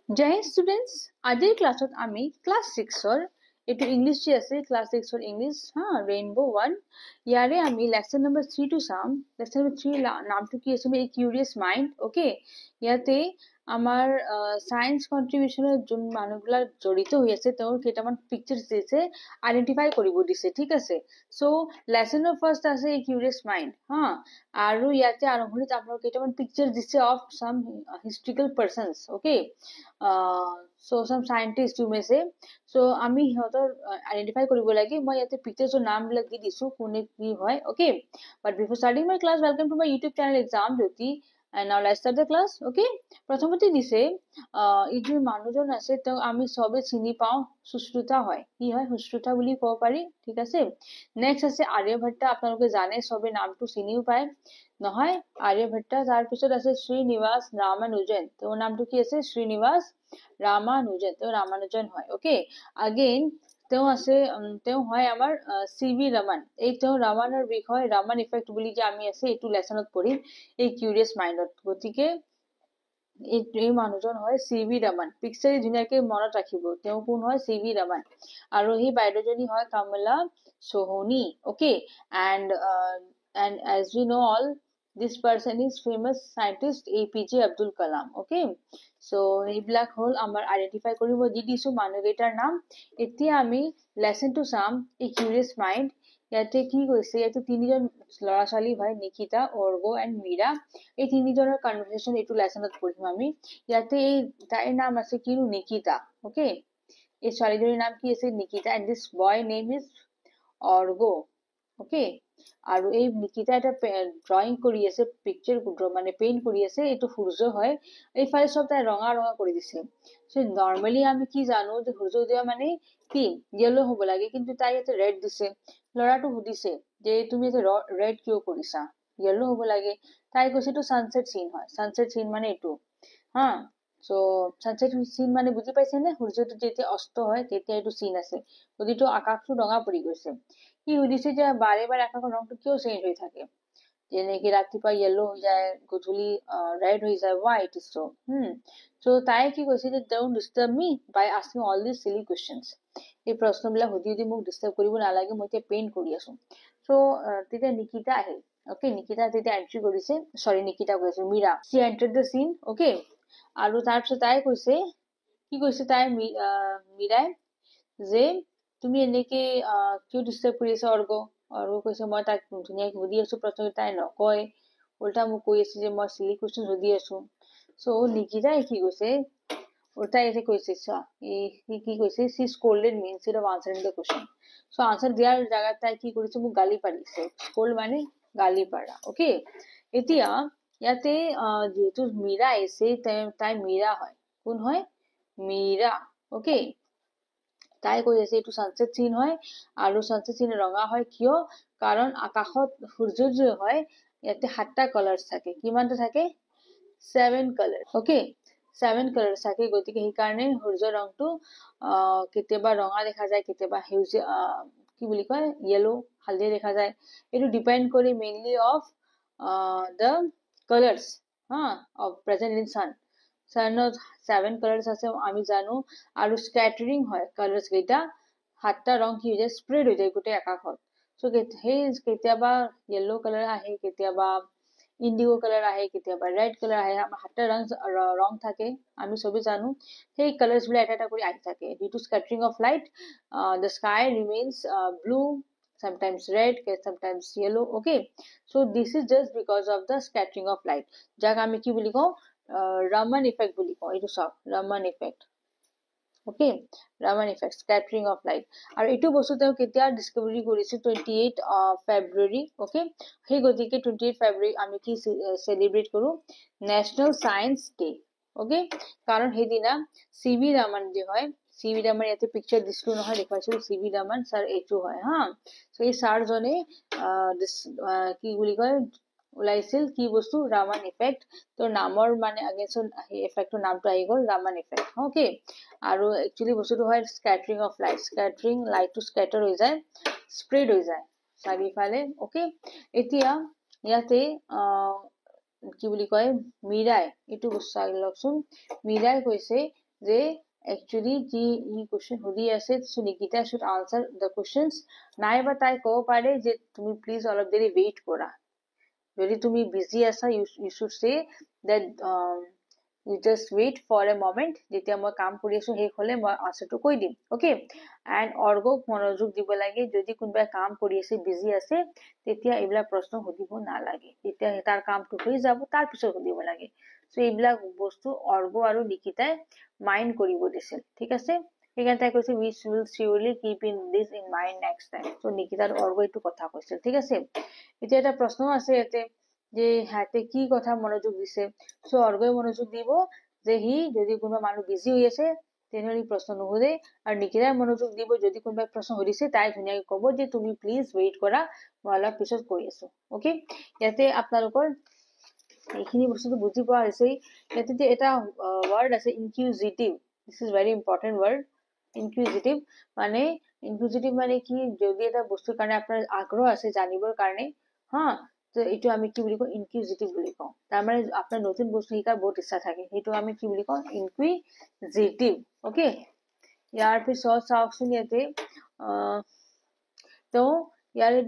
Jai Hind students, আজিৰ ক্লাছত আমি ক্লাছ 6ৰ এটো ইংলিশ যে আছে ক্লাছ 6ৰ ইংলিশ ৰেইনবো 1 ইয়াৰে আমি লেসন নম্বৰ 3 টো চাম লেসন নম্বৰ 3 নামটো কি আছে এ কিউৰিয়াছ মাইন্ড ওকে ইয়াতে আমাৰ সায়েন্স কন্ট্ৰিবিউশনৰ যোন মানুহগুলা জড়িত হৈ আছে তেওঁৰ কেইটামান পিকচাৰছ দিছে আইডেন্টিফাই কৰিব দিছে ঠিক আছে সো লেসনৰ ফাৰ্স্ট আছে এ কিউৰিয়াছ মাইন্ড আৰু ইয়াতে আৰম্ভণিত আপোনালোক কেইটামান পিকচাৰ দিছে of some historical persons okay so some scientists you may say so আমি হিহঁতৰ আইডেন্টিফাই কৰিব লাগে মই ইয়াতে পিকচাৰৰ নাম বিলাক দি দিছো কোনে কি হয় okay but before starting my class welcome to my youtube channel exam jyoti and now let's start the class okay প্ৰথমতে দিছে এই যে মানুহজন আছে তো আমি সবে চিনি পাও সুশ্ৰুতা হয় কি হয় সুশ্ৰুতা বুলি কব পাৰি ঠিক আছে নেক্সট আছে আৰ্যভট্ট আপোনালোকে জানে সবে নামটো চিনিও পায় নহয় আৰ্যভট্ট তাৰ পিছত আছে শ্ৰীনিবাস ৰামানুজন তেওঁৰ নামটো কি আছে শ্ৰীনিবাস ৰামানুজন তেওঁ ৰামানুজন হয় ওকে अगेन তেওঁ আছে তেওঁ হয় আমাৰ সিভি ৰমন এই তেওঁ ৰমনৰ বিষয় ৰমন ইফেক্ট বুলি যে আমি আছে এটো লেসনত পঢ়িম এই কিউৰিয়াছ মাইন্ডত গতিকে এই মানুহজন হয় সিভি ৰমন পিকচাৰ ধুনিয়াকে মনত ৰাখিব তেওঁ কোন হয় সিভি ৰমন আৰু এই বাইদেউজনী হয় কমলা Sohni okay and as we know all this person is famous scientist APJ Abdul Kalam okay so এই ব্ল্যাক হোল আমাৰ আইডেন্টিফাই কৰিব দি দিছো মানুহকেইটাৰ নাম এতিয়া আমি lesson to some A curious mind ইয়াতে কি কৈছে ইয়াতে তিনিজন লৰা ছোৱালী হয় নিকিতা অৰ্গো এন্ড মীৰা এই তিনিজনৰ কনভাৰসেশন এটো লেসনত পঢ়িম আমি ইয়াতে এই তাইৰ নাম আছে কি নিকিতা ওকে এই ছোৱালীজনীৰ নাম কি আছে Nikita and this boy name is Argho okay আৰু এই নিকিতা এটা ড্ৰয়িং কৰি আছে পিকচাৰ মানে পেইন্ট কৰি আছে এটো সূৰ্য হয় এই ফাইল সব তাই ৰঙা ৰঙা কৰি দিছে সো নৰমালি আমি কি জানো যে সূৰ্য উদয় মানে কি ইয়েলো হ'ব লাগে কিন্তু তাই এটা ৰেড দিছে লৰাটো সুধিছে যে তুমি এটা ৰেড কিয় কৰিছা ইয়েলো হ'ব লাগে তাই কৈছে তো সানসেট সিন হয় সানসেট সিন মানে এটো সো সানসেট সিন মানে বুজি পাইছে নে সূৰ্যটো যেতিয়া অস্ত হয় তেতিয়া এটো সিন আছে যদিটো আকাশটো ৰঙা পৰি গৈছে কি সুধিছে যে বাৰে বাৰে আকাশৰ ৰংটো কিয় চেঞ্জ হৈ থাকে যেনে কি ৰাতিপুৱা ইয়েলো হৈ যায় গধূলি ৰেড হৈ যায় why it is so so তাই কি কৈছে যে don't disturb me by asking all these silly questions এই প্ৰশ্নবিলাক সুধি মোক ডিস্টাৰ্ব কৰিব নালাগে মই এতিয়া পেইন্ট কৰি আছো so তেতিয়া নিকিতা আহিল okay নিকিতা তেতিয়া এন্ট্ৰি কৰিছে সৰি নিকিতা কৈছে Mira she entered the scene okay আৰু তাৰ পিছত তাই কৈছে কি কৈছে তাই মীৰাই যে তুমি এনেকে কিয় ডিস্টাৰ্ব কৰি আছা অৰ্গ কৈছে মই তাক ধুনিয়াকে সুধি আছো প্ৰশ্ন তাই নকয় উল্টা মোক কৈ আছে যে মই সিলি কোৱেশ্চন সুধি আছো সো নিকিতাই কি কৈছে উল্টা এসে কৈছে কি কৈছে she scolded me instead of answering the question so answer দিয়াৰ জায়গাত তাই কি কৰিছে মোক গালি পাৰিছে scold মানে গালি পাৰা ওকে এতিয়া ইয়াতে যেহেতু মীৰা আছে তাই মীৰা হয় কোন হয় মীৰা ওকে তাই কৈ আছে এটো সানসেট সিন হয় আৰু সানসেট সিন ৰঙা হয় কিয় কাৰণ আকাশত সূৰ্য যে হয় ইয়াতে 7টা কালাৰস থাকে কিমানটা থাকে 7 কালাৰ ওকে 7 কালাৰস থাকে গতিকে এই কাৰণে সূৰ্যৰ ৰংটো কেতিয়াবা ৰঙা দেখা যায় কেতিয়াবা হেউজীয়া কি বুলি কয় ইয়েলো হালধীয়া দেখা যায় এটো ডিপেন্ড কৰি mainly of the colors of present in sun sunot 7 colors আছে আমি জানো আৰু স্ক্যাটাৰিং হয় কালাৰস কেইটা 7টা ৰং কি হৈ যায় স্প্রেড হৈ যায় গোটে আকাশত সো হেই কেতিয়াবা ইয়েলো কালার আহে কেতিয়াবা ইন্ডিগো কালার আহে কেতিয়াবা রেড কালার আহে আমাৰ 7টা ৰং থাকে আমি সবে জানো সেই কালাৰস বিলাক এটা এটা কৰি আহি থাকে due to scattering of light the sky remains blue sometimes red sometimes yellow okay so this is just because of the scattering of light যাক আমি কি বুলি কও Raman effect বুলি কও এটো সব Raman effect okay Raman effect scattering of light আৰু এটো বস্তু তেওঁ কেতিয়া ডিসকভাৰি কৰিছে 28 February okay সেই গতিকে 28 February আমি কি সেলিব্ৰেট কৰো ন্যাশনাল সায়েন্স ডে okay কাৰণ হেদিনা সিভি ৰমন যে হয় সিভি ৰমন ইয়াতে পিকচাৰ দিছলো নহয় দেখাইছিল সিভি ৰমন স্যার এটো হয় সো এই স্যার জনে কি বুলি কয় ওলাইছিল কি বস্তু Raman effect তো নামৰ মানে আগেছন এই এফেক্টৰ নামটো আহি গল Raman effect ওকে আৰু একচুয়ালি বস্তুটো হয় স্ক্যাটাৰিং অফ লাইট স্ক্যাটাৰিং লাইট টু স্ক্যাটাৰ হৈ যায় স্প্ৰেড হৈ যায় চাৰিফালে ওকে এতিয়া ইয়াতে কি বুলি কয় মীৰাই এটো বস্তু লগচোন মীৰাই কৈছে যে actually যি question সুধি আছে, so Nikita should answer the questions. নাইবা তাই ক'ব পাৰে যে তুমি প্লিজ অলপ দেৰি ৱেইট কৰা। যদি তুমি বিজি আছা, you should say that you just wait for a moment, যেতিয়া মই কাম কৰি আছো শেষ হলে মই আনসাৰটো কৈ দিম। okay, and অৰ্গক মনোযোগ দিব লাগে। যদি কোনোবাই কাম কৰি আছে, বিজি আছে, তেতিয়া এইবিলাক প্ৰশ্ন সুধিব নালাগে। তেতিয়া তাৰ কামটো হৈ যাব, তাৰ পিছত সুধিব লাগে। so এইবিলাক বস্তু অৰ্গ আৰু নিকিতাই মাইণ্ড কৰিব দিছিল। ঠিক আছে, সেইকাৰণে তাই কৈছে we will surely keep in this in mind next time। so Nikita আৰু অৰ্গ এইটো কথা কৈছিল। ঠিক আছে, এতিয়া এটা প্ৰশ্ন আছে ইয়াতে যে হাতে কি কথা মনোযোগ দিছে। so অৰ্গই মনোযোগ দিব যে সি যদি কোনোবা মানুহ বিজি হৈ আছে তেনেহলে প্ৰশ্ন নুসুধে, আৰু নিকিতাই মনোযোগ দিব যদি কোনোবাই প্ৰশ্ন সুধিছে তাই ধুনীয়াকৈ ক'ব যে তুমি প্লিজ ৱেইট কৰা, মই অলপ পিছত কৈ আছো। okay, ইয়াতে আপোনালোকৰ এইখিনি বস্তুটো বুজি পোৱা হৈছে। ইয়াতে যে এটা ৱৰ্ড আছে ইনকিউজিটিভ, this is very important word. ইনকিউজিটিভ মানে কি, যদি এটা বস্তুৰ কাৰণে আপোনাৰ আগ্ৰহ আছে জানিবৰ কাৰণে, হা, তো এইটো আমি কি বুলি কওঁ, ইনকিউজিটিভ বুলি কওঁ। তাৰমানে আপোনাৰ নতুন বস্তু শিকাৰ বহুত ইচ্ছা থাকে, সেইটো আমি কি বুলি কওঁ, ইনকুইজিটিভ। okay, ইয়াৰ পিছত চাওকচোন ইয়াতে তো ইয়াৰে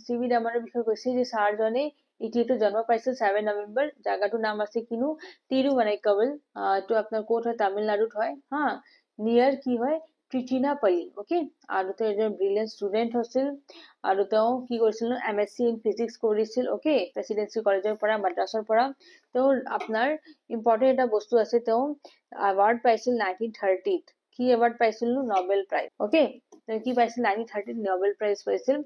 চিভি ৰামানৰ বিষয়ে কৈছে যে ছাৰজনে ইটিটো জন্ম পাইছিল 7 নৱেম্বৰ। জাগাটোৰ নাম আছে কিনো তিৰুৱনাইকৱল। এইটো আপোনাৰ ক'ত হয়, তামিলনাডুত হয়। হা, নিয়াৰ কি হয়, ট্ৰিচিনাপল্লী। okay, আৰু তেওঁ এজন ব্ৰিলিয়েণ্ট ষ্টুডেণ্ট আছিল, আৰু তেওঁ কি কৰিছিল, MSc ইন ফিজিক্স কৰিছিল। okay, প্ৰেচিডেন্সি কলেজৰ পৰা, মাদ্ৰাছৰ পৰা। তেওঁ আপোনাৰ ইম্পৰ্টেণ্ট এটা বস্তু আছে, তেওঁ এৱাৰ্ড পাইছিল 1930। কি এৱাৰ্ড পাইছিল, নবেল প্ৰাইজ। okay, তেওঁ কি পাইছিল, 1930 নবেল প্ৰাইজ পাইছিল।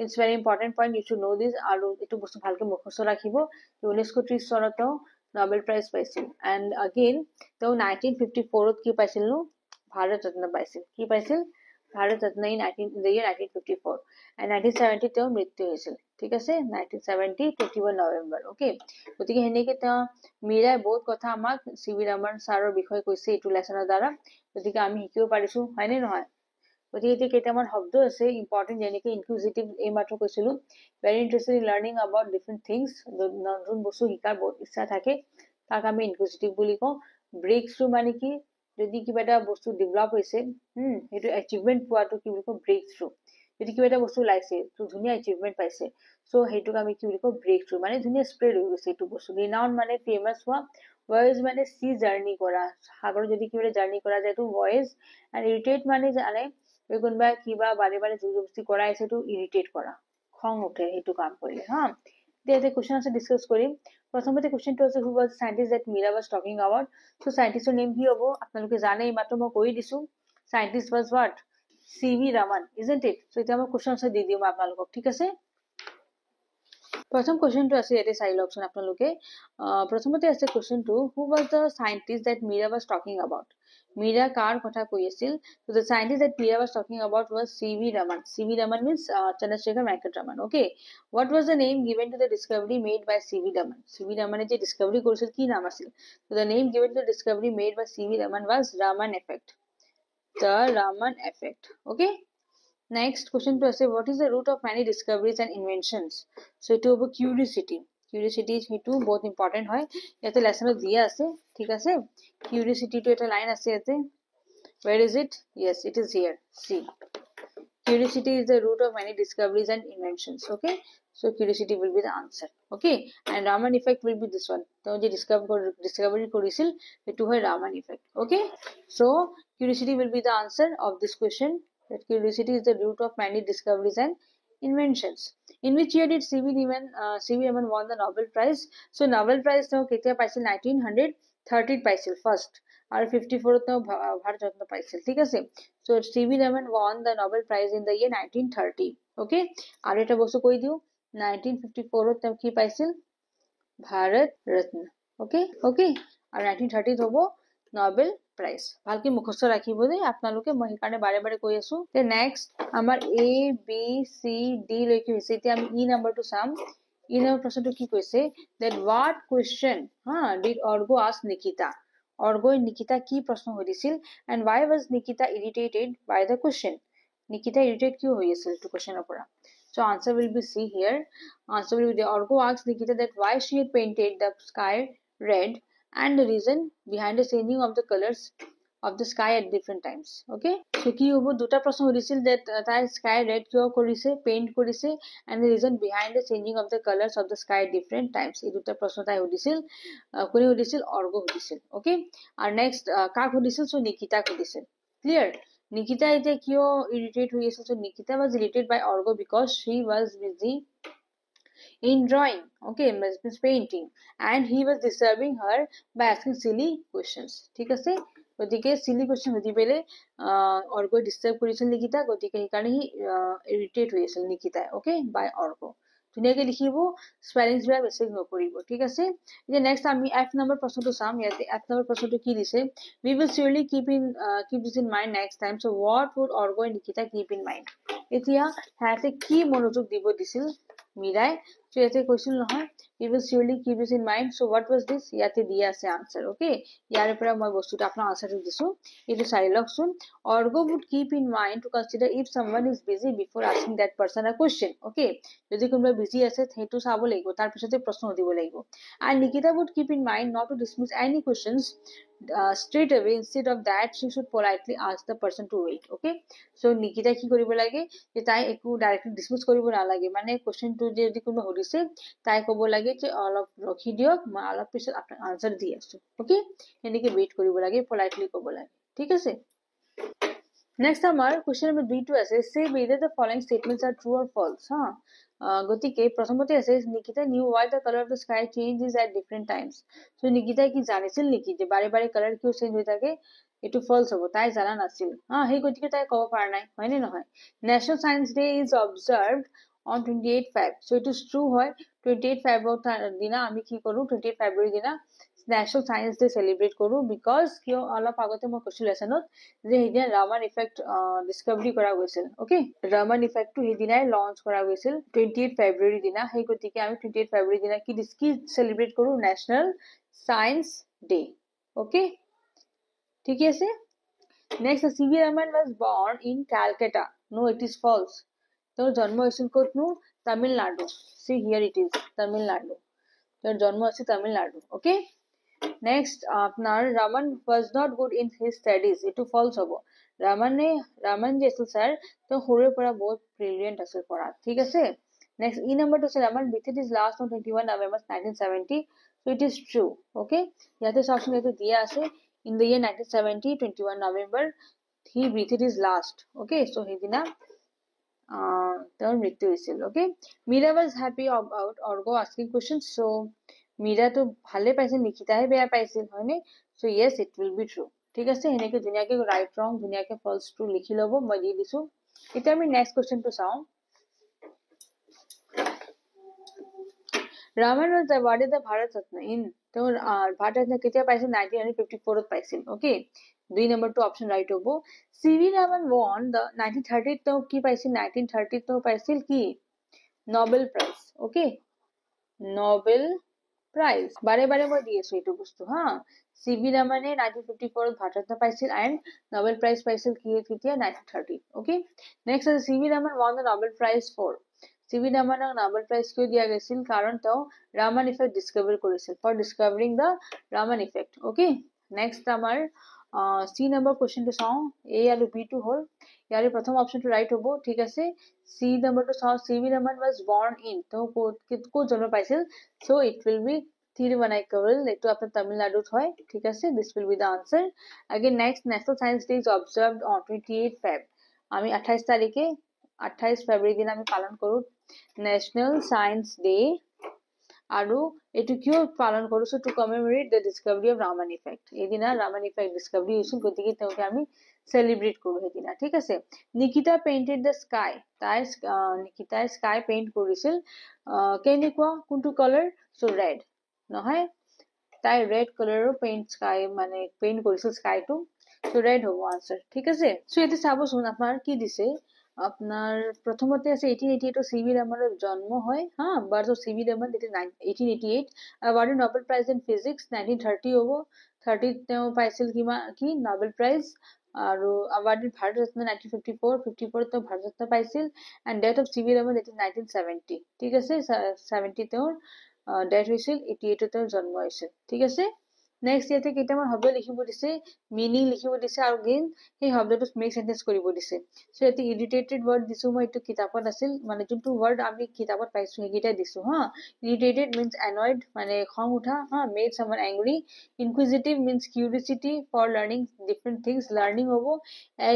It's very important point, you should know this. আৰু এইটো বস্তু ভালকে মুখস্থ ৰাখিব। 1930 চনত তেওঁ নবেল প্ৰাইজ পাইছিল। এণ্ড আগেইন তেওঁ 1954ত কি পাইছিল, ভাৰত ৰত্ন পাইছিল। কি পাইছিল, ভাৰত ৰত্ন ইন 1954। এণ্ড 1970 তেওঁ মৃত্যু হৈছিল। ঠিক আছে, 1970 21 নৱেম্বৰ। okay, গতিকে সেনেকে তেওঁ মীৰাই বহুত কথা আমাক চিভি ৰমন ছাৰৰ বিষয়ে কৈছে এইটো লেচনৰ দ্বাৰা। গতিকে আমি শিকিব পাৰিছো, হয়নে নহয়। গতিকে এতিয়া কেইটামান শব্দ আছে ইম্পৰ্টেণ্ট, যেনেকে ইনকিউজিটিভ এইমাত্ৰ কৈছিলো। Very interested in learning about different things, নতুন বস্তু শিকাৰ বহুত ইচ্ছা থাকে, তাক আমি ইনকিউজিটিভ বুলি কওঁ। ব্ৰেক থ্ৰু মানে কি, যদি কিবা এটা বস্তু ডেভেলপ হৈছে, সেইটো এচিভমেণ্ট পোৱাটো কি বুলি কওঁ, ব্ৰেক থ্ৰু। যদি কিবা এটা বস্তু ওলাইছে, তো ধুনীয়া এচিভমেণ্ট পাইছে, চ' সেইটোক আমি কি বুলি কওঁ, ব্ৰেক থ্ৰু। মানে ধুনীয়া স্প্ৰেড হৈ গৈছে এইটো বস্তু। ৰিনাউন মানে ফেমাছ হোৱা, ভয়েজ মানে চি জাৰ্ণি কৰা, সাগৰত যদি কিবা জাৰ্ণি কৰা যায় এইটো ভয়েজ। এণ্ড ইৰিটেট মানে জানে কোনোবাই কিবা বাৰে বাৰে জোৰ জবস্তি কৰাই আছে, এইটো ইৰিটেট কৰা, খং উঠে সেইটো কাম কৰিলে। হা, এতিয়া কুৱেশ্যন আছে ডিছকাছ কৰিম। প্ৰথমতে কুৱেশ্যনটো আছে, who was scientist that Meera was talking about. So' সাইণ্টিষ্টৰ নেম কি হ'ব, আপোনালোকে জানে, এইমাত্ৰ মই কৈ দিছো। Scientist was what, C V Raman, isn't it. So' এতিয়া মই কুৱেশ্যন আছে দি দিম আপোনালোকক। ঠিক আছে, প্ৰথম কুৱেশ্যনটো আছে ইয়াতে চাই লওকচোন আপোনালোকে। প্ৰথমতে আছে কুৱেশ্যনটো, who was the scientist that Meera was talking about. Meera কাৰ কথা কৈ আছিল। So the scientist that Mira was talking about was C.V. Raman. C.V. Raman means Chandrasekhar Venkata-Raman. Okay. What was the name given to the discovery made by C.V. Raman? C.V. Raman je discovery korisil ki naam asil. So the name given to the discovery made by C.V. Raman was Raman effect. The Raman effect. Okay. Next question to say, what is the root of many discoveries and inventions? So it was curiosity. Curiosity hetu bahut important hoy. Yate lesson diya ase, thik ase. Curiosity to eta line ase yate. Where is it? Yes, it is here. See, curiosity is the root of many discoveries and inventions. Okay, so curiosity will be the answer. Okay, and Raman effect will be this one. So je discovery korisil etu hoy Raman effect. Okay, so curiosity will be the answer of this question. That curiosity is the root of many discoveries and inventions. In which year did C.V. Raman won the Nobel Prize? So Nobel Prize to ketia paisil 1930 paisil first. Are 54th Bharat Ratna পাইছিল। ঠিক আছে, so CV Raman won the Nobel Prize in the year 1930. Okay, আর এটা বস্তু কৈ দিও, 1954ত তেওঁ কি পাইছিল, ভাৰত ৰত্ন। ওকে ওকে, আৰ 1930ত হ'ব নবেল প্ৰাইজ। ভালকে মুখস্থ ৰাখিব দেই আপোনালোকে, মই সেইকাৰণে বাৰে বাৰে কৈ আছো। তে নেক্সট আমাৰ ABCD লৈকে হৈছে। এতিয়া আমি ই নাম্বাৰটো চাম। ই নম্বৰ প্ৰশ্নটো কি কৈছে, that what question did Orgo ask Nikita? অৰ্গই Nikita কি প্ৰশ্ন সুধিছিল, and why was Nikita irritated by the question? Nikita irritated কিয় হৈ আছিল এইটো কুৱেশ্যনৰ পৰা। So answer will be C here. Answer will be the Orgo asked Nikita that why she had painted the sky red and the reason behind the changing of the colors of the sky at different times. Okay, so কি হবো দুটা প্ৰশ্ন সুধিছিল যে তাই sky red কিয় কৰিছে paint কৰিছে and the reason behind the changing of the colors of the sky at different times এই দুটা প্ৰশ্ন তাই সুধিছিল কোনে সুধিছিল অৰ্গ সুধিছিল okay আৰু next কাক সুধিছিল so নিকিতা সুধিছিল clear Nikita এতিয়া কিয় irritate হৈ আছে so Nikita was irritated by Orgo because she was busy in drawing okay means painting and he was disturbing her by asking silly questions ঠিক আছে গতিকে silly question সুধি পেলে অৰ্গই disturb কৰিছিল নিকিতা গতিকে সেইকাৰণে হি irritate হৈ আছিল নিকিতা okay by অৰ্গ ধুনীয়াকে লিখিব স্পেলিংছ বিলাক মিস্টেক নকৰিব ঠিক আছে এতিয়া নেক্সট আমি f নম্বৰ প্ৰশ্নটো চাম ইয়াতে f নম্বৰ প্ৰশ্নটো কি দিছে we will surely keep this in mind next time so what would org and Nikita keep in mind এতিয়া হাতে কি মনোযোগ দিব দিছিল মিৰাই so ইয়াতে কৈছিল নহয় we will surely keep this in mind so what was this ইয়াতে দিয়া আছে answer okay ইয়াৰে পৰা মই বস্তুটো আপোনাৰ answerটো দিছো এটো চাই লওকচোন org would keep in mind to consider if someone is busy before asking that person a question okay যদি কোনোবা বিজি আছে সেইটো চাব লাগিব তাৰ পিছতে প্ৰশ্ন দিব লাগিব and Nikita would keep in mind not to dismiss any questions straight away instead of that she should politely ask the person to wait okay so Nikita কি কৰিব লাগে যে তাই একো ডাইৰেক্টলি ডিসমিস কৰিব নালাগে মানে কোশ্চেনটো যদি কোনোবা সুধিছে তাই ক'ব লাগে যে অলপ ৰখি দিয়ক মই অলপ পিছত আপোনাৰ আনসাৰ দি আছো okay এনেকে ৱেইট কৰিব লাগে politely ক'ব লাগে ঠিক আছে next আমাৰ question number 2 to আছে say whether the following statements are true or false ha গতিকে প্ৰথমতে আছে Nikita knew why the color of the sky changes at different times so Nikita কি জানিছিল নেকি যে বাৰে বাৰে কালাৰ কিয় চেঞ্জ হৈ থাকে এটো ফলস হ'ব তাই জানা নাছিল সেই গতিকে তাই ক'ব পাৰা নাই হয়নে নহয় National Science Day is observed on 28 Feb so it is true হয় 28 Feb দিনা আমি কি কৰো 28 February দিনা National Science Day celebrate কৰো because কিয় অলপ আগতে মই কৈছিল লেসনত যে হেদিনা Raman effect discovery কৰা গৈছিল okay Raman effect টো হেদিনাই launch কৰা গৈছিল 28 February দিনা সেই গতিকে আমি 28 February দিনা কি celebrate কৰো National Science Day okay ঠিক আছে next C.V. Raman was born in Calcutta no it is false তোর জন্ম হয়েছিল কোথায় Tamil Nadu see here it is Tamil Nadu তোর জন্ম হয়েছে তামিলনাড়ু okay next আপনার Raman was not good in his studies এটো false হবো Raman যে আছিল স্যার তো হরে পড়া বহুত brilliant আছিল পড়া ঠিক আছে next e number 2 Raman visited his last on 21 November 1970 so it is true okay ইয়াতে সবসময় এটা দিয়া আছে in the year 1970 21 November he breathed his last okay so হেদিনা তার মৃত্যু হয়েছিল okay Meera was happy about Orgo asking questions so Meera তো ভালে পাইছিল নিকিতাহে বেয়া পাইছিল হয়নে so yes it will be true ঠিক আছে এনেকে ধুনিয়াকে right wrong ধুনিয়াকে false true লিখি লব মই দি দিছো এটা আমি next question to চাও Raman was awarded the Bharat Ratna in তো Bharat Ratna কেতিয়া পাইছিল 1954 ত পাইছিল okay 2 number 2 option right হবো C.V. Raman won the 1930 তো কি পাইছিল 1930 তো পাইছিল কি Nobel Prize okay Nobel Prize বারে বারে মই দিয়েছো এটো বস্তু C.V. Raman 1954 ত Bharat Ratna পাইছিল and Nobel Prize পাইছিল কি কেতিয়া 1930 okay next is C.V. Raman won the Nobel Prize for C.V. Raman Nobel Prize কিয় দিয়া গৈছিল কাৰণ তেওঁ Raman effect discover কৰিছিল for discovering the Raman effect okay next আমাৰ C number question to চাও A আৰু B to হল ইয়াৰে প্ৰথম অপশন টো ৰাইট হ'ব ঠিক আছে C number to চাও C.V. Raman was born in তো কো জন্ম পাইছিল so it will be Thiruvannaikavil এটো আপনার তামিলনাডুত হয় ঠিক আছে this will be the answer again next National Science Day is observed on 28 Feb আমি 28 তারিখে 28 ফেব্রুয়ারি দিন আমি পালন কৰো National Science Day আৰু এটো কিয় পালন কৰিছো to commemorate the discovery of Raman effect এদিনা Raman effect discovery হৈছিল গতিকে তেওঁকে আমি celebrate কৰো এদিনা ঠিক আছে Nikita painted the sky তাই Nikita sky paint কৰিছিল কেনেকুৱা কোনটো color so red নহয় তাই red color paint sky মানে paint কৰিছিল sky টো so red হ'ব answer ঠিক আছে so এতে চাবচোন আপোনাৰ কি দিছে আপনার প্রথমতে আছে 1888 C.V. Raman's জন্ম হয় birth of C.V. Raman 1888 awarded Nobel Prize in Physics 1930 হবো 30 তেও পাইছিল কি Nobel Prize আৰু awarded Bharat Ratna 1954 54 তেও Bharat Ratna পাইছিল and death of C.V. Raman 1970 ঠিক আছে 70 তেও death হৈছিল 88 তেও জন্ম হৈছিল ঠিক আছে নেক্সট ইয়াতে কেইটামান শব্দ লিখিব দিছে মিনিং লিখিব দিছে আৰু গেইন সেই শব্দটো মেক সেন্টেন্স কৰিব দিছে সো ইয়াতে ইৰিটেটেড ৱৰ্ড দিছো মই এইটো কিতাপত আছিল মানে যোনটো ৱৰ্ড আমি কিতাপত পাইছো সেইকেইটা দিছো হা ইৰিটেটেড মিন্স annoyed মানে খং উঠা হা made someone angry inquisitive means curiosity for learning different things learning হ'ব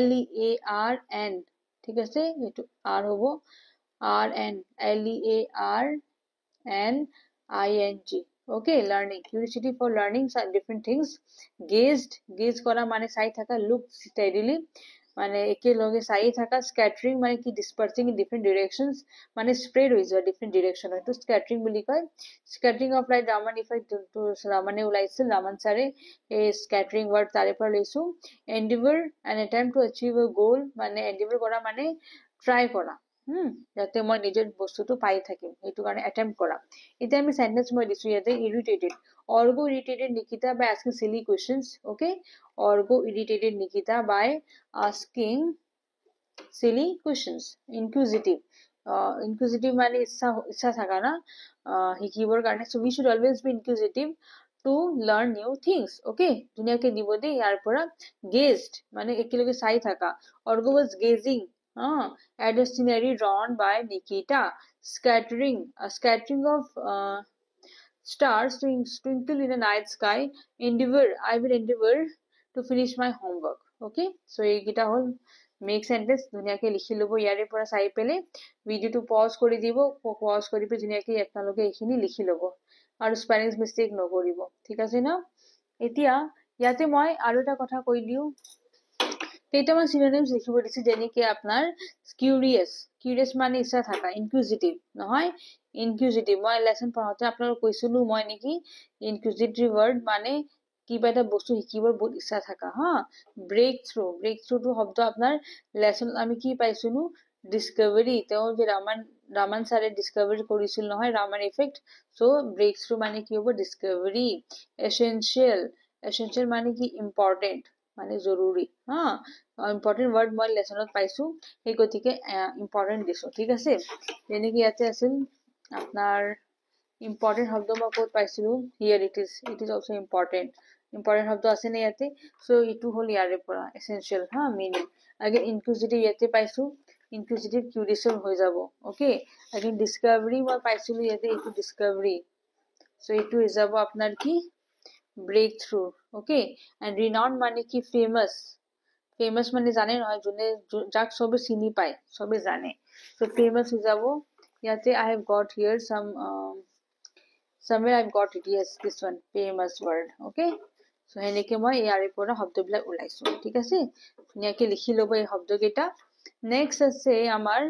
LEARN ঠিক আছে এইটো R হ'ব RN LEARNING okay learning curiosity for learning different things gaze করা মানে চাই থাকা look steadily মানে একেলগে চাই থাকা scattering মানে কি dispersing in different directions মানে spread হৈ যোৱা different direction তো scattering বুলি কয় scattering of light raman effect to ramane ulaiছিল raman sare এই scattering word তাৰে পৰা লৈছো endeavor an attempt to achieve a goal মানে endeavor কৰা মানে try কৰা যাতে মই নিজৰ বস্তুটো পাই থাকিম এইটো কাৰণে attempt কৰা এতিয়া আমি sentence মই দিছো ইয়াতে irritated Orgo irritated Nikita by asking silly questions okay Orgo irritated Nikita by asking silly questions inquisitive inquisitive মানে ইচ্ছা থাকা না শিকিবৰ কাৰণে so we should always be inquisitive to learn new things okay দুনিয়াকে দিব দে ইয়াৰ পৰা gazed মানে একেলগে চাই থাকা Orgo was gazing at the scenery drawn by Nikita scattering of stars twinkle in the night sky I will endeavor to finish my homework okay so এইকেইটা হল make sentence ধুনিয়াকে লিখি লব ইয়াৰে পৰা চাই পেলে ভিডিওটো পজ কৰি দিব পজ কৰি পে ধুনিয়াকে আপোনালোকে এইখিনি লিখি লব আৰু স্পেলিং মিস্টেক নকৰিব ঠিক আছে না এতিয়া ইয়াতে মই আৰু এটা কথা কৈ দিও কেইটামান সিনোনিমস লিখিব দিছে যেনেকৈ আপোনাৰ কিউৰিয়াছ মানে ইচ্ছা থাকা ইনকুইজিটিভ নহয় ইনকুইজিটিভ মই লেসন পঢ়াওঁতে আপোনালোকক কৈছিলো মই নেকি ইনকুইজিটিভ ৱৰ্ড মানে কিবা এটা বস্তু শিকিবৰ বহুত ইচ্ছা থাকা হা ব্ৰেক থ্ৰু টো শব্দ আপোনাৰ লেসন আমি কি পাইছিলো ডিসকভাৰী তেওঁ যে ৰামান সাৰে ডিসকভাৰী কৰিছিল নহয় Raman effect so brake through মানে কি হ'ব ডিসকভাৰী এসেনশিয়াল মানে কি ইম্পৰ্টেন্ট মানে জৰুৰী হা ইম্পৰ্টেন্ট ৱৰ্ড মই লেসনত পাইছো এই গতিকে ইম্পৰ্টেন্ট দিছো ঠিক আছে যেনেকৈ ইয়াতে আছিল আপোনাৰ ইম্পৰ্টেন্ট শব্দ মই ক'ত পাইছিলো হিয়াৰ ইট ইজ অলসো ইম্পৰ্টেন্ট শব্দ আছে নে ইয়াতে সো ইটো হল ইয়াৰে পৰা এসেনশিয়াল হা মিনিং আগে ইনকুইজিটিভ ইয়াতে পাইছো ইনকুইজিটিভ কিউৰিয়াছ হৈ যাব ওকে আগে ডিসকভাৰী মই পাইছিলো ইয়াতে ইটো ডিসকভাৰী সো ইটো হৈ যাব আপোনাৰ কি breakthrough okay and renowned মানে কি famous মানে জানে নহয় যোনে যাক সবে চিনি পায় সবে জানে so famous হৈ যাব ইয়াতে I have got here somewhere I've got it yes this one famous word okay so হেনেকে মই ইয়াৰে পৰা শব্দবিলাক ওলাইছো ঠিক আছে ধুনিয়াকে লিখি লব এই শব্দকেইটা নেক্সট আছে আমাৰ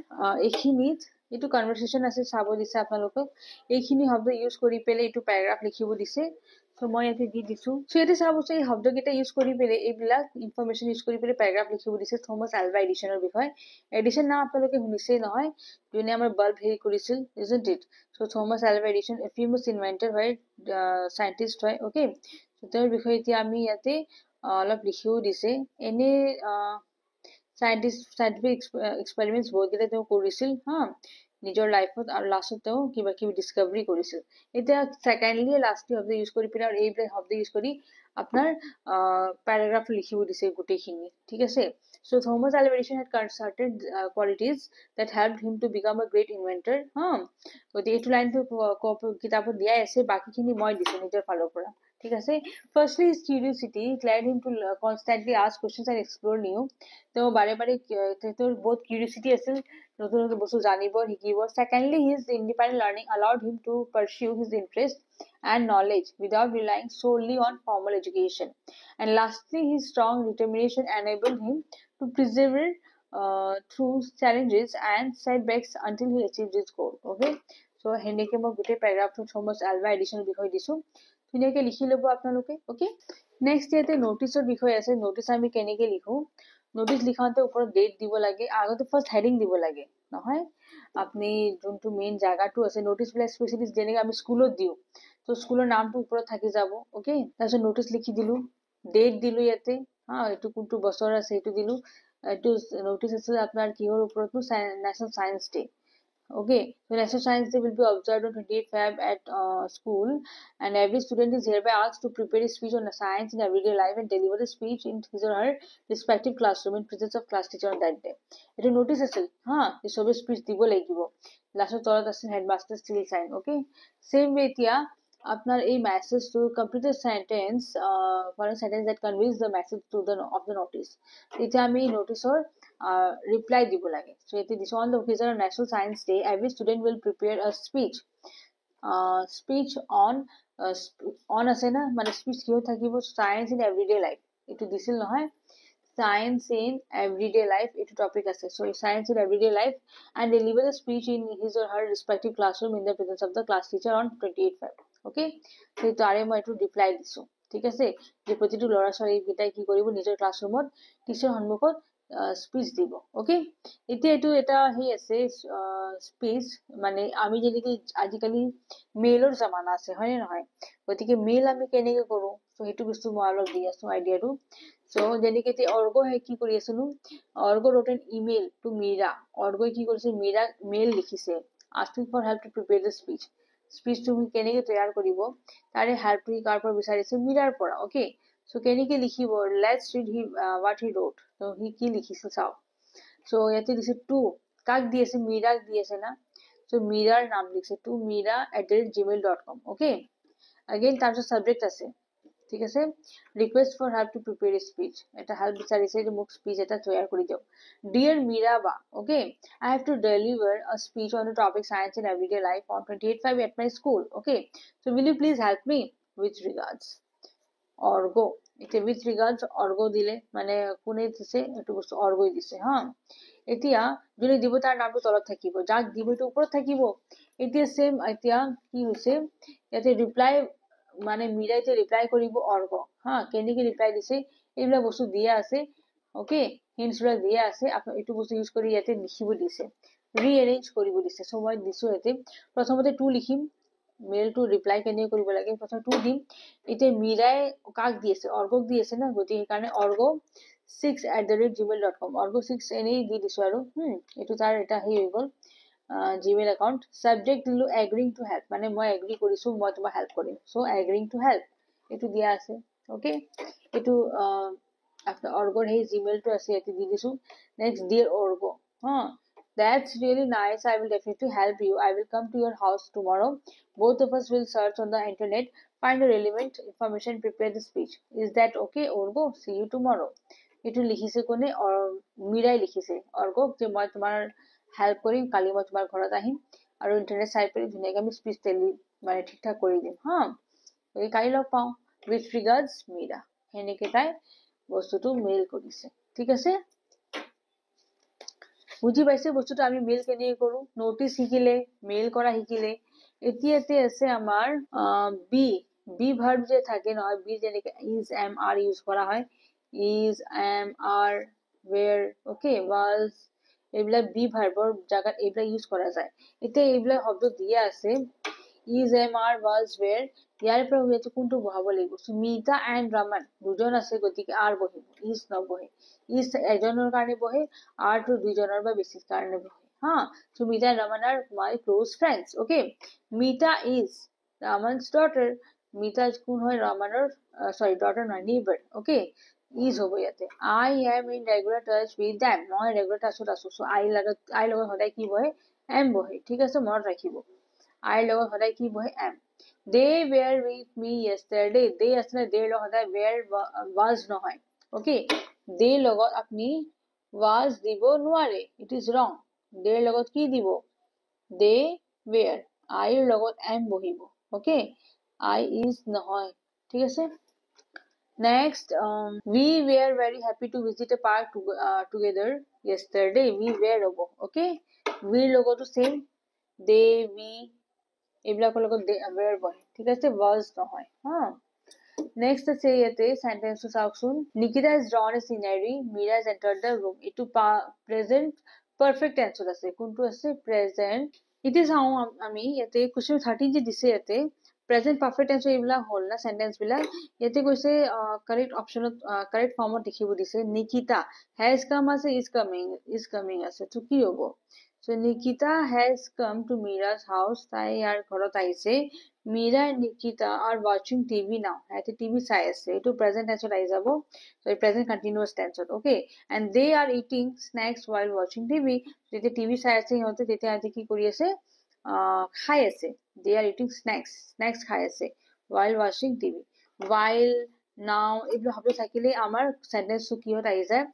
এইখিনিত এটো কনভাৰসেশন আছে চাব দিছে আপোনালোকক এইখিনি শব্দ ইউজ কৰি পেলে এটো প্যাৰাগ্ৰাফ লিখিব দিছে তো মই ইয়াতে দি দিছো সো ইয়াতে চাবছে এই শব্দকেইটা ইউজ কৰি পেলে এইবিলাক ইনফৰমেশন ইউজ কৰি পেলে প্যাৰাগ্ৰাফ লিখিব দিছে থমাস আলভা এডিশনৰ বিষয় এডিশন না আপোনালোকে শুনিছে নহয় যোনে আমাৰ বাল্ব হেৰি কৰিছিল isn't it so Thomas Alva Edison a famous inventor হয় সায়েন্টিস্ট হয় ওকে তো তেওঁৰ বিষয় এতিয়া আমি ইয়াতে অলপ লিখিও দিছে এনে scientific experiments বহুতকেইটা তেওঁ কৰিছিল হা নিজৰ লাইফত আৰু লাষ্টত তেওঁ কিবা কিবি ডিসকভাৰী কৰিছিল এতিয়া সেকেন্ডলি লাষ্টলি শব্দ ইউজ কৰি পেলাই আৰু এইবিলাক শব্দ ইউজ কৰি আপোনাৰ প্যাৰাগ্ৰাফ লিখিব দিছে গোটেইখিনি ঠিক আছে so Thomas Alva Edison had certain qualities that helped him to become a great inventor গতি এইটো লাইনটো কিতাপত দিয়া আছে বাকিখিনি মই দিছো নিজৰ ফালৰ পৰা ঠিক আছে firstly his curiosity led him to constantly ask questions and explore new তো বাৰে বাৰে তোৰ বহুত কিউৰিয়াসিটি আছিল নতুন নতুন বস্তু জানিব শিকিব secondly his independent learning allowed him to pursue his interest and knowledge without relying solely on formal education and lastly his strong determination enabled him to persevere through challenges and setbacks until he achieved his goal okay so হেনেকে মই গোটে প্যাৰাগ্ৰাফটো Thomas Alva এডিশনৰ বিষয় দিছো ধুনিয়াকে লিখি লব আপোনালোকে okay next ইয়াতে নোটিছৰ বিষয় আছে নোটিছ আমি কেনেকে লিখো নোটিছ লিখাতে ওপৰত ডেট দিব লাগে আগতে ফাৰ্স্ট হেডিং দিব লাগে নহয় আপনি যোনটো মেইন জায়গাটো আছে নোটিছ প্লাস স্পেশালিস্ট যেনেকৈ আমি স্কুলত দিও তো স্কুলৰ নামটো ওপৰত থাকি যাব ওকে তাৰপিছত নোটিছ লিখি দিলো ডেট দিলো ইয়াতে এইটো কোনটো বছৰ আছে এইটো দিলো এইটো নোটিছ আছে আপোনাৰ কিহৰ ওপৰতনো national science day Okay, so National Science Day will be observed on 28 Feb at school, and every student is hereby asked to prepare a speech on the science in everyday life and deliver the speech in his or her respective classroom in presence of class teacher on that day. It notice আছিল যে সবে speech দিব লাগিব লাষ্টৰ তলত আছে headmaster still sign okay same way এতিয়া আপনার এই message to complete the sentence for a sentence that conveys the message to the of the notice এতিয়া আমি নোটিসৰ reply দিব লাগে so এতে দিছ on the occasion of National Science Day every student will prepare a speech on আছে না মানে speech কিয় থাকিব science in everyday life এটো দিছিল নহয় science in everyday life এটো টপিক আছে so science in everyday life and deliver the speech in his or her respective classroom in the presence of the class teacher on 28 Feb okay so তাৰে মই এটো reply দিছো ঠিক আছে যে প্ৰতিটো ল'ৰা ছোৱালী গিটাই কি কৰিব নিজৰ ক্লাছৰুমত টিচাৰ সন্মুখত স্পিচ দিব ওকে এতিয়া এটো এটা হে আছে স্পিচ মানে আমি যেনেকৈ আজিকালি মেইলৰ জামানা আছে হয় নে নহয় গতিকে মেইল আমি কেনেকৈ কৰো সো হেতু বস্তু মই অলপ দি আছো আইডিয়াটো সো যেনেকৈ তে অৰ্গো হে কি কৰি আছিলো অৰ্গো wrote an email to Meera অৰ্গো কি কৰিছে Meera মেইল লিখিছে asking for help to prepare the speech তুমি কেনেকৈ তৈয়াৰ কৰিব তাৰে হেল্প টো কাৰ পৰা বিচাৰিছে Meeraৰ পৰা ওকে সো কেনেকৈ লিখিব let's read what he wrote so he কি লিখিছে চাও সো ইয়াতে দিছে টু কাক দি আছে Meeraক দি আছে না সো Meeraৰ নাম লিখছে to meera@gmail.com ওকে again তাৰপিছত সাবজেক্ট আছে ঠিক আছে request for help to prepare a speech এটা হেল্প বিচাৰিছে যে মোক স্পিচ এটা তৈয়াৰ কৰি দিও dear Meeraba okay I have to deliver a speech on the topic science in everyday life on 28 Feb at my school okay so will you please help me with regards অর্গো এটা with regards অর্গো দিলে মানে কোনে দিছে এটো বস্তু অর্গোই দিছে হ্যাঁ এতিয়া যদি দিব তাৰ নামটো তলত থাকিব যাক দিব এটো ওপৰত থাকিব এতিয়া সেম এতিয়া কি হৈছে ইয়াতে ৰিপ্লাই মানে মিৰাইতে ৰিপ্লাই কৰিব অৰ্গো হ্যাঁ কেনেকৈ ৰিপ্লাই দিছে এইবিলাক বস্তু দিয়া আছে ওকে হিন্টছবিলাক দিয়া আছে আপুনি এটো বস্তু ইউজ কৰি ইয়াতে লিখিব দিছে ৰিএৰেঞ্জ কৰিব দিছে সো মই দিছো ইয়াতে প্ৰথমতে টু লিখিম মেইল টু ৰিপ্লাই কেনেকৈ কৰিব লাগে প্ৰথমে টু দিম এতিয়া মিৰাই কাক দি আছে অৰ্গোক দি আছে না গতি কাৰণে অৰ্গো 6@gmail.com অৰ্গো 6 এনেই দি দিছো আৰু এটো তাৰ এটা হে হৈ গল Gmail account subject দিলো agreeing to help মানে মই এগ্ৰি কৰিছো মই তোমাক হেল্প কৰিম সো agreeing to help এটো দিয়া আছে ওকে এটো after orgo হে Gmail টো আছে এটো দি দিছো next dear orgo that's really nice I will definitely help you I will come to your house tomorrow both of us will search on the internet find the relevant information prepare the speech is that okay orgo see you tomorrow এটো লিখিছে কোনে মিৰাই লিখিছে অৰ্গক যে মই তোমাৰ help কৰিম কালি মই তোমাৰ ঘৰত আহিম আৰু ইন্টাৰনেট চাই পেলাই ধুনীয়াকৈ আমি স্পিচ টেলি মানে ঠিকঠাক কৰি দিম হ্যাঁ এই কালি লগ পাওঁ with regards Meera হেনেকে তাই বস্তুটো মেইল কৰিছে ঠিক আছে বুজি পাইছে বস্তুটো আমি মেইল কেনেকৈ কৰো নোটিস শিকিলে মেইল কৰা শিকিলে এতিয়াতে আছে আমাৰ বি ভাৰ্ব যে থাকে নহয় বি যেনেকৈ is am are ইউজ কৰা হয় is am are were okay was এইবিলাক বি ভাৰ্বৰ জায়গাত এইবিলাক ইউজ কৰা যায় এতিয়া এইবিলাক শব্দ দিয়া আছে is am are was were ইয়াৰ পৰা ইয়াতে কোনটো বহাব লাগিব সুমিতা এন্ড ৰমন দুজন আছে গতিকে আৰ বহিব is নবহে is এজনৰ কাৰণে বহে আৰ তো দুজনৰ বা বেছি কাৰণে বহে হ্যাঁ Sumita and Raman are my close friends okay Meeta is Raman's daughter Meeta কোন হয় Ramanৰ sorry daughter নহয় neighbor okay is হ'ব ইয়াতে I am in regular touch with them মই regular touchত আছো so I লগত সদায় কি বহে am বহে ঠিক আছে মনত ৰাখিব I লগত সদায় কি বহে am they were with me yesterday they আসলে they লগত সদায় were was নহয় okay they লগত আপনি was দিব নোৱাৰে it is wrong they লগত কি দিব they were I লগত am বহিব okay I is নহয় ঠিক আছে Next, we were very happy to visit a park together yesterday. We were okay. We logo to same. They, we. এইবিলাকৰ লগত were বহে ঠিক আছে was নহয় next আছে ইয়াতে sentence টো চাওকচোন Nikita has drawn a scenery Meera has entered the room এটো present perfect tense আছে কোনটো আছে present ইতি চাও আমি ইয়াতে question 13 যে দিছে ইয়াতে present perfect tense এইবিলাক হল না sentence বিলাক ইয়াতে কৈছে correct optionত correct formত লিখিব দিছে Nikita has come আছে is coming আছে তো কি হ'ব So Nikita has come to Mira's house. তাই আর ঘৰত আহিছে. Mira and Nikita are watching TV now. এতে TV চাই আছে. এইটো present tense আহি যাব. So present continuous tense. Okay. And they are eating snacks while watching TV. যেতিয়া TV চাই আছে সিহঁতে তেতিয়া আজি কি কৰি আছে? খাই আছে. They are eating snacks. Snacks খাই আছে while watching TV. While, now, এইগুলো ভাবতে থাকিলে আমার সেন্টেন্স কি হত আহি যায়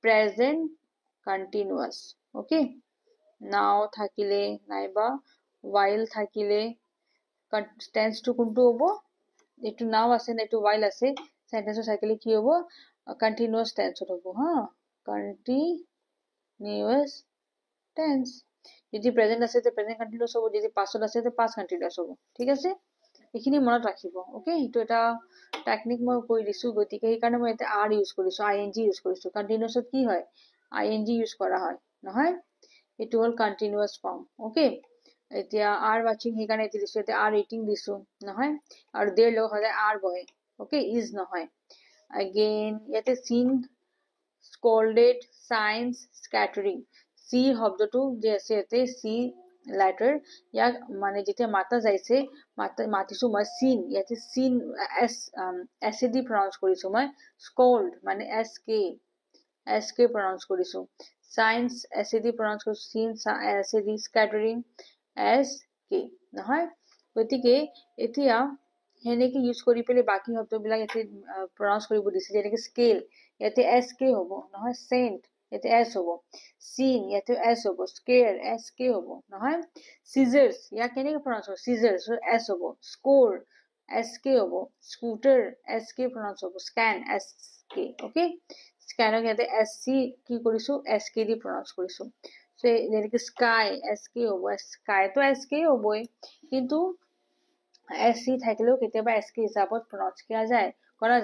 প্রেজেন্ট কন্টিনিউয়াস. ওকে, নাও থাকিলে নাইবা while থাকিলে টেন্স টু কোনটো হ'ব, এইটো নাও আছে না এইটো while আছে, সেন্টেন্স থাকিলে কি হ'ব কন্টিনিউয়াস টেন্স হ'ব. Continuous tense. যদি প্রেজেন্ট আছে তে প্রেজেন্ট কন্টিনিউয়াস হ'ব, যদি পাস্টত আছে তে পাস্ট কন্টিনিউয়াস হ'ব. ঠিক আছে, এইখিনি মনত ৰাখিব. ওকে, এইটো এটা টেকনিক মই কৈ দিছো, গতিকে সেইকাৰণে মই ইয়াতে আৰ ইউজ কৰিছো, আইএনজি ইউজ কৰিছো. কন্টিনিউয়াছত কি হয় আইএনজি ইউজ কৰা হয়, নহয়? এইটো হ'ল কন্টিনিউয়াস ফৰ্ম. ওকে, এতিয়া আৰ ৱাচিং সেইকাৰণে এইটো দিছো, এতিয়া আৰ ইটিং দিছো, নহয়? আৰু দেৰ লগত সদায় আৰ বহে. ওকে, ইজ নহয়. এগেইন ইয়াতে চিন, স্কল্ডেড, সায়েন্স, স্ক্যাটাৰিং. চি শব্দটো যে আছে ইয়াতে চি লেটাৰ, ইয়াক মানে যেতিয়া মাতা যাইছে মাতিছো মই চিন, ইয়াতে চিন এছ এ দি প্ৰনাউন্স কৰিছো মই. স্কল্ড মানে এছ কে প্ৰনাউন্স কৰিছো. সায়েন্স এছ এ দি প্ৰনাউন্স কৰিছো, চিন এছ এ দি, স্ক্যাটাৰিং এছ কে, নহয়? গতিকে এতিয়া সেনেকে ইউজ কৰি পেলাই বাকী শব্দবিলাক ইয়াতে প্ৰনাউন্স কৰিব দিছে, যেনেকে স্কেল ইয়াতে এছ কে হ'ব, নহয়? সেন্ট ইয়াতে এছ হ'ব, চিন ইয়াতে এছ হ'ব, স্কেয়াৰ এছ কে হ'ব, নহয়? সিজাৰ্স ইয়াক কেনেকে প্ৰনাউন্স হ'ব, সিজাৰ্স এছ হ'ব, স্কোৰ এছ কে হ'ব, স্কুটাৰ এছ কে প্ৰনাউন্স হ'ব, স্ক্যান এছ কে. ওকে, স্ক্যানক ইয়াতে এছ চি কি কৰিছো এছ কে দি প্ৰনাউন্স কৰিছো. যেনেকে স্কাই এছ কে হ'ব, স্কাইটো এছ কে হ'বই, কিন্তু এছ চি থাকিলেও কেতিয়াবা এছ কে হিচাপত প্ৰনাউন্স কৰা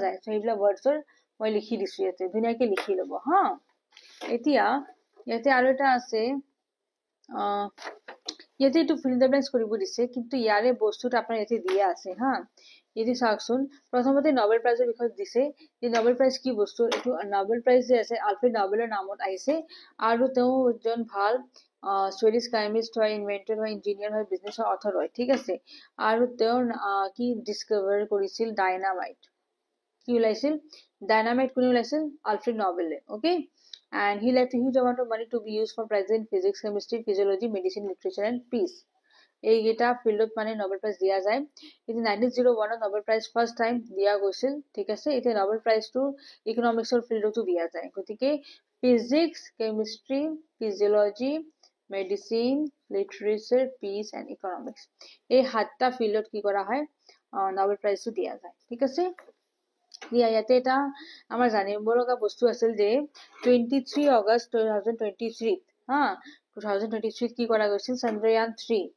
যায়. সেইবিলাক ৱৰ্ডছৰ মই লিখি দিছো ইয়াতে, ধুনীয়াকে লিখি ল'ব হা. এতিয়া ইয়াতে আৰু এটা আছে, ইয়াতে এইটো ফিল দ্য ব্লেঙ্কস কৰিব দিছে, কিন্তু ইয়াৰে বস্তুটো আপোনাৰ ইয়াতে দিয়া আছে হা. ইয়াতে চাওকচোন, প্ৰথমতে নোবেল প্ৰাইজৰ বিষয়ে দিছে, যে নোবেল প্ৰাইজ কি বস্তু, এইটো নোবেল প্ৰাইজ যে আছে আলফ্ৰেড নোবেলৰ নামত আহিছে, আৰু তেওঁ এজন ভাল সুইডিছ কেমিষ্ট হয়, ইনভেন্টৰ হয়, ইঞ্জিনিয়াৰ হয়, বিজনেছৰ অথৰ হয়. ঠিক আছে, আৰু তেওঁৰ কি ডিস্কভাৰ কৰিছিল ডাইনামাইট. কি ওলাইছিল ডাইনামাইট, কোনে ওলাইছিল আলফ্ৰেড নোবেলে. Okay, and he left a huge amount of money to be used for present physics, chemistry, physiology, medicine, literature and peace. এইকেইটা ফিল্ডত মানে নোবেল প্ৰাইজ দিয়া যায়. এতিয়া 1901ত নোবেল প্ৰাইজ ফাৰ্ষ্ট টাইম দিয়া গৈছিল. ঠিক আছে, এতিয়া নোবেল প্ৰাইজটো ইকনমিক্সৰ ফিল্ডতো দিয়া যায়. গতিকে physics, chemistry, physiology, medicine, literature, peace and economics, এই 7টা ফিল্ডত কি কৰা হয় নোবেল প্ৰাইজটো দিয়া যায়. ঠিক আছে, ইয়াতে এটা আমাৰ জানিব লগা বস্তু আছিল যে 23 অগষ্ট 2023 হা 2023 কি কৰা গৈছিল চন্দ্ৰয়ান 3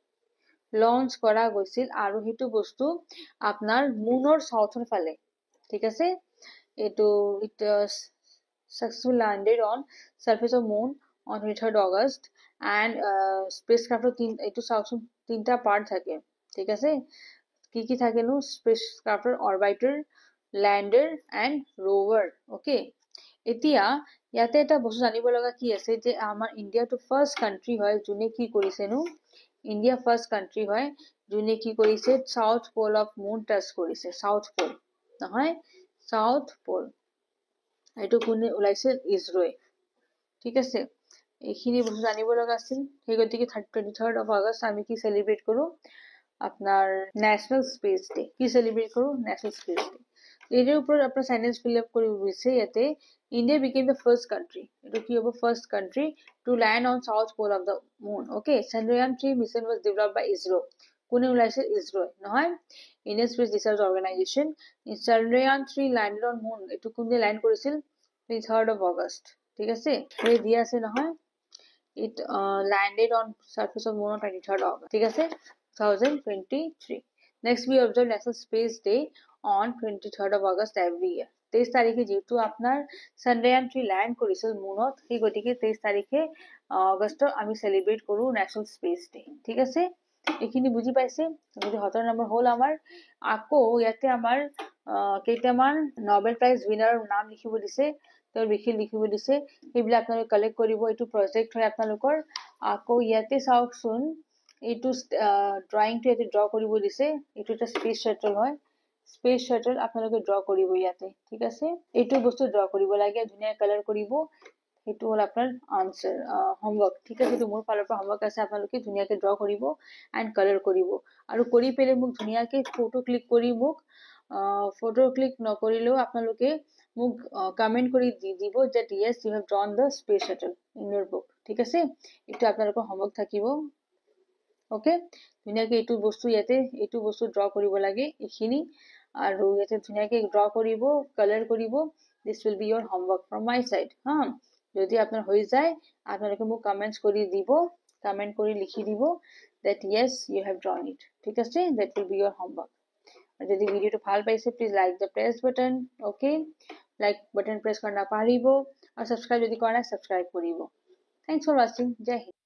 লঞ্চ কৰা গৈছিল, আৰু সেইটো বস্তু আপোনাৰ মুনৰ সাউথৰ ফালে. ঠিক আছে, এইটো it successfully landed on surface of moon on 23rd August and spacecraft এইটো চাওকচোন 3টা পার্ট থাকে. ঠিক আছে, কি থাকেনো spacecraft orbiter, lander and rover. Okay, এতিয়া ইয়াতে এটা বস্তু জানিব লগা কি আছে যে আমাৰ ইণ্ডিয়াটো ফাৰ্ষ্ট কান্ট্ৰি হয় যোনে কি কৰিছেনো, ইণ্ডিয়া ফাৰ্ষ্ট কান্ট্ৰি হয় যোনে কি কৰিছে south pole of moon touch কৰিছে. সাউথ পোল নহয়, সাউথ পোল এইটো কোনে ওলাইছিল ইছৰোৱে. ঠিক আছে, এইখিনি বস্তু জানিব লগা আছিল. সেই গতিকে 23rd of August আমি কি সেলিব্রেট কৰো আপনাৰ ন্যাশনাল স্পেস ডে. কি সেলিব্ৰেট কৰো ন্যাশনাল স্পেস ডে. এর উপর আপনার সেন্টেন্স ফিল আপ করে দিছে ইয়াতে India became the first country. এটা কি হবে first country to land on south pole of the moon. Okay, Chandrayaan 3 mission was developed by ISRO. কোনে ওলাইছে ইসরো নহয়, Indian space research organisation. Chandrayaan 3 landed on moon, এটু কোনে ল্যান্ড করেছিল 3rd of August. ঠিক আছে, এই দিয়া আছে নহয়, it landed on surface of moon on 23rd August. ঠিক আছে, 2023. Next we observe National Space Day on 23rd of August every year. 23 তারিখে যেহেতু আপনার চন্দ্রয়ান 3 ল্যান্ড করেছিল মুনত, সেই গতিকে 23 তারিখে অগষ্ট আমি সেলিব্রেট কৰো ন্যাশনাল স্পেস ডে. ঠিক আছে, এইখিনি বুজি পাইছে. যদি 17 নম্বৰ হল আমাৰ, আকৌ ইয়াতে আমাৰ কেইটামান নোবেল প্ৰাইজ উইনাৰৰ নাম লিখিব দিছে. তেওঁৰ বিষয়ে লিখিব দিছে সেইবিলাক আপোনালোকে কালেক্ট কৰিব এইটো প্ৰজেক্ট হয় আপোনালোকৰ আকৌ ইয়াতে চাওকচোন এইটো ড্ৰয়িংটো ইয়াতে ড্ৰ কৰিব দিছে এইটো এটা স্পেচ শ্যাটল হয় স্পেচ শ্যাটল আপোনালোকে ড্ৰ কৰিব ইয়াতে ঠিক আছে এইটো বস্তু ড্ৰ কৰিব লাগে ধুনীয়া কালাৰ কৰিব সেইটো হল আপোনাৰ আনসাৰ হোমৱৰ্ক ঠিক আছে এইটো মোৰ ফালৰ পৰা হোমৱৰ্ক আছে আপোনালোকে ধুনীয়াকৈ ড্ৰ কৰিব এণ্ড কালাৰ কৰিব আৰু কৰি পেলে মোক ধুনীয়াকৈ ফটো ক্লিক কৰি মোক ফটো ক্লিক নকৰিলেও আপোনালোকে মোক কমেন্ট কৰি দিব that yes you have drawn the space shuttle in your book ঠিক আছে এইটো আপোনালোকৰ হোমৱৰ্ক থাকিব ওকে ধুনীয়াকৈ এইটো বস্তু ইয়াতে এইটো বস্তু ড্ৰ কৰিব লাগে এইখিনি আৰু ইয়াতে ধুনীয়াকৈ ড্ৰ কৰিব কালাৰ কৰিব this will be your homework from my side হা যদি আপোনাৰ হৈ যায় আপোনালোকে মোক কমেন্টস কৰি দিব কমেন্ট কৰি লিখি দিব that yes you have drawn it ঠিক আছে that will be your homework যদি ভিডিওটো ভাল পাইছে please like the press button okay like button press কৰা নাপাহৰিব আৰু সাবস্ক্ৰাইব যদি কৰা নাই সাবস্ক্ৰাইব কৰিব থ্যাঙ্কস ফৰ ওয়াচিং জয় হিন্দ